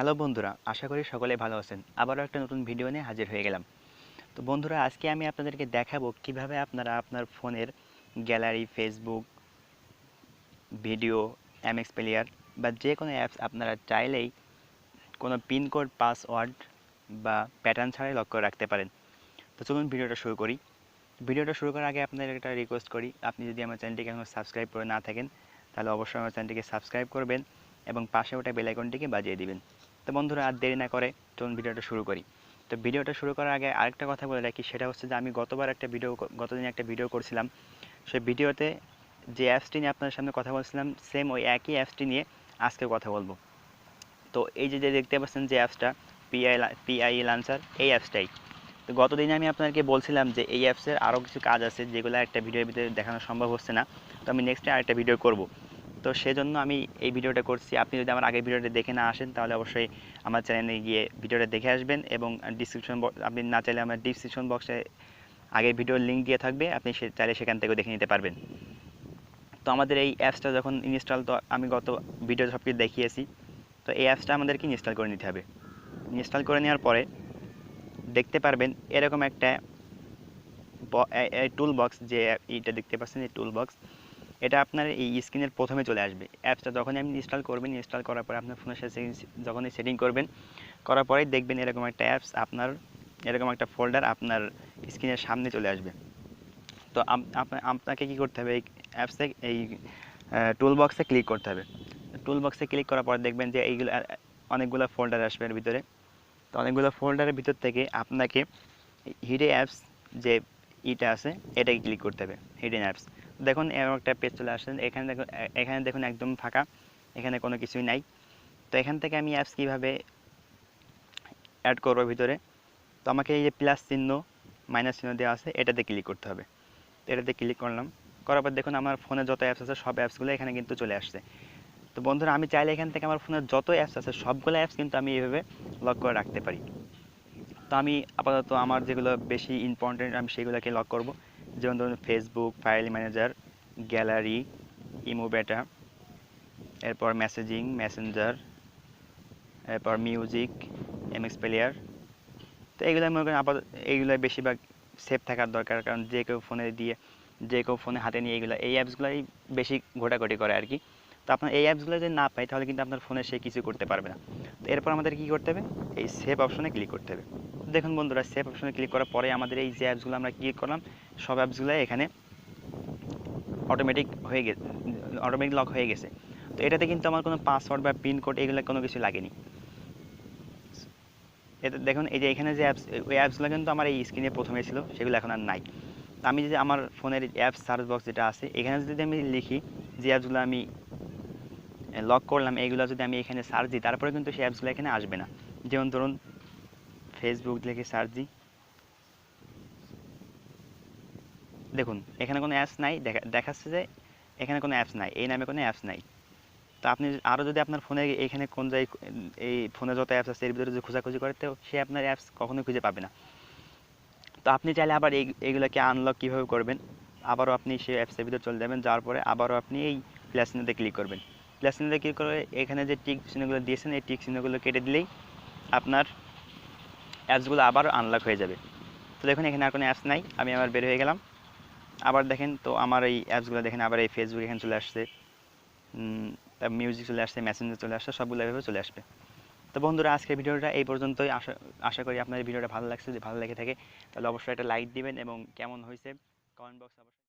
Hello বন্ধুরা, আশা করি সকলে ভালো আছেন। আবারও একটা নতুন ভিডিও নিয়ে হাজির হয়ে গেলাম। তো বন্ধুরা, আজকে আমি আপনাদেরকে দেখাবো কিভাবে আপনারা আপনার ফোনের gallery, Facebook, video, MX player বা যে কোনো অ্যাপস আপনারা চাইলেই কোনো পিনকোড, পাসওয়ার্ড বা প্যাটার্ন ছাড়াই লক করে রাখতে পারেন। তো চলুন ভিডিওটা শুরু করি। ভিডিওটা শুরু করার আগে আপনাদের একটা রিকোয়েস্ট করি, আপনি যদি আমার চ্যানেলটিকে এখনও সাবস্ক্রাইব করে না থাকেন তাহলে অবশ্যই আমার চ্যানেলটিকে সাবস্ক্রাইব করবেন এবং পাশে ওঠা বেল আইকনটিকে বাজিয়ে দিবেন। তো বন্ধুরা, আর দেরি না করে চলুন ভিডিওটা শুরু করি। তো ভিডিওটা শুরু করার আগে আরেকটা কথা বলে রাখি, সেটা হচ্ছে যে আমি গতদিন একটা ভিডিও করছিলাম। সেই ভিডিওতে যে অ্যাপসটি নিয়ে আপনার সামনে কথা বলছিলাম, সেম ওই একই অ্যাপসটি নিয়ে আজকে কথা বলবো। তো এই যে দেখতে পাচ্ছেন যে অ্যাপসটা, পিআই লাঞ্চার, এই অ্যাপসটাই। তো গতদিন আমি আপনাদেরকে বলছিলাম যে এই অ্যাপসের আরও কিছু কাজ আছে যেগুলো একটা ভিডিওর ভিতরে দেখানো সম্ভব হচ্ছে না। তো আমি নেক্সটে আরেকটা ভিডিও করব। তো সেজন্য আমি এই ভিডিওটা করছি। আপনি যদি আমার আগের ভিডিওটা দেখে না আসেন তাহলে অবশ্যই আমার চ্যানেলে গিয়ে ভিডিওটা দেখে আসবেন এবং আপনি না চাইলে আমার ডিসক্রিপশন বক্সে আগের ভিডিওর লিঙ্ক দিয়ে থাকবে, আপনি চাইলে সেখান থেকেও দেখে নিতে পারবেন। তো আমাদের এই অ্যাপসটা যখন ইনস্টল, তো আমি গত ভিডিও সব কিছু দেখিয়েছি। তো এই অ্যাপসটা আমাদেরকে ইনস্টল করে নিতে হবে। ইনস্টল করে নেওয়ার পরে দেখতে পারবেন এরকম একটা টুল বক্স, যে এইটা দেখতে পাচ্ছেন এই টুল বক্স, এটা আপনার এই স্ক্রিনের প্রথমে চলে আসবে। অ্যাপসটা যখনই আপনি ইনস্টল করবেন, ইনস্টল করার পরে আপনার ফোনের সাথে যখনই সেটিং করবেন, করার পরেই দেখবেন এরকম একটা অ্যাপস, এরকম একটা ফোল্ডার আপনার স্ক্রিনের সামনে চলে আসবে। তো আপনাকে কী করতে হবে, এই অ্যাপসে এই টুল বক্সে ক্লিক করতে হবে। টুল বক্সে ক্লিক করার পর দেখবেন যে এইগুলো অনেকগুলো ফোল্ডার আসবে এর ভিতরে। তো অনেকগুলো ফোল্ডারের ভিতর থেকে আপনাকে হিডেন অ্যাপস যে ইটা আছে, এটাকে ক্লিক করতে হবে, হিডেন অ্যাপস। দেখুন এরকম একটা পেজ চলে আসছে। এখানে দেখুন একদম ফাঁকা, এখানে কোনো কিছুই নাই। তো এখান থেকে আমি অ্যাপস কীভাবে অ্যাড করবো ভিতরে, তো আমাকে এই যে প্লাস চিহ্ন, মাইনাস চিহ্ন দেওয়া আছে, এটাতে ক্লিক করতে হবে। তো এটাতে ক্লিক করলাম, করার পর দেখুন আমার ফোনে যত অ্যাপস আছে সব অ্যাপসগুলো এখানে কিন্তু চলে আসছে। তো বন্ধুরা, আমি চাইলে এখান থেকে আমার ফোনের যত অ্যাপস আছে সবগুলো অ্যাপস কিন্তু আমি এইভাবে লক করে রাখতে পারি। তো আমি আপাতত আমার যেগুলো বেশি ইম্পর্টেন্ট আমি সেগুলোকে লক করব। যেমন ধরুন Facebook, file manager, gallery, imo বেটা, এরপর মেসেজিং, মেসেঞ্জার, এরপর মিউজিক, এমএক্স প্লেয়ার। তো এগুলো মনে করেন আপাতত এইগুলো বেশিরভাগ সেফ থাকার দরকার, কারণ যে কেউ ফোনে হাতে নিয়ে এই অ্যাপসগুলোই বেশি ঘোটাঘুটি করে আর কি। তো আপনার এই অ্যাপসগুলো যদি না পাই তাহলে কিন্তু আপনার ফোনে সে কিছু করতে পারবে না। তো এরপর আমাদের কী করতে হবে, এই সেভ অপশনে ক্লিক করতে হবে। দেখুন বন্ধুরা, সেভ অপশনে ক্লিক করার পরে আমাদের এই যে অ্যাপসগুলো আমরা ক্লিক করলাম, সব অ্যাপসগুলো এখানে অটোমেটিক লক হয়ে গেছে। তো এটাতে কিন্তু আমার কোনো পাসওয়ার্ড বা পিনকোড এগুলো কোনো কিছু লাগেনি। এটা দেখুন, এই যে এখানে যে অ্যাপস, ওই অ্যাপসগুলো কিন্তু আমার এই স্ক্রিনে প্রথমে ছিল, সেগুলো এখন আর নাই। আমি যদি আমার ফোনের অ্যাপস সার্চ বক্স যেটা আছে, এখানে যদি আমি লিখি যে অ্যাপসগুলো আমি লক করলাম, এইগুলো যদি আমি এখানে সার্চ দিই, তারপরে কিন্তু সেই অ্যাপসগুলো এখানে আসবে না। যেমন ধরুন ফেসবুক লিখে সার্চ দিই, দেখুন এখানে কোনো অ্যাপস নাই, দেখাচ্ছে যে এখানে কোনো অ্যাপস নাই, এই নামে কোনো অ্যাপস নাই। তো আপনি আরও যদি আপনার ফোনে এখানে কোন জায়গায় এই ফোনে যত অ্যাপস আছে এর ভিতরে যদি খোঁজাখুঁজি করে, তো সে আপনার অ্যাপস কখনোই খুঁজে পাবে না। তো আপনি চাইলে আবার এইগুলোকে আনলক কীভাবে করবেন, আবারও আপনি সেই অ্যাপসের ভিতরে চলে যাবেন, যাওয়ার পরে আবারও আপনি এই প্লাস চিহ্নতে ক্লিক করবেন। প্লাস চিহ্নতে ক্লিক করে এখানে যে টিক চিহ্নগুলো দিয়েছেন, এই টিক চিহ্নগুলো কেটে দিলেই আপনার অ্যাপসগুলো আবার আনলক হয়ে যাবে। তো দেখুন এখানে আর কোনো অ্যাপস নাই, আমি আবার বের হয়ে গেলাম। আবার দেখেন, তো আমার এই অ্যাপসগুলো দেখেন, আবার এই ফেসবুক এখানে চলে আসছে, মিউজিক চলে আসছে, মেসেঞ্জার চলে আসছে, সবগুলো এভাবে চলে আসবে। তো বন্ধুরা, আজকের ভিডিওটা এই পর্যন্তই। আশা করি আপনার ভিডিওটা ভালো লাগছে। যদি ভালো লেগে থাকে তাহলে অবশ্যই একটা লাইক দিবেন এবং কেমন হয়েছে কমেন্ট বক্সে অবশ্যই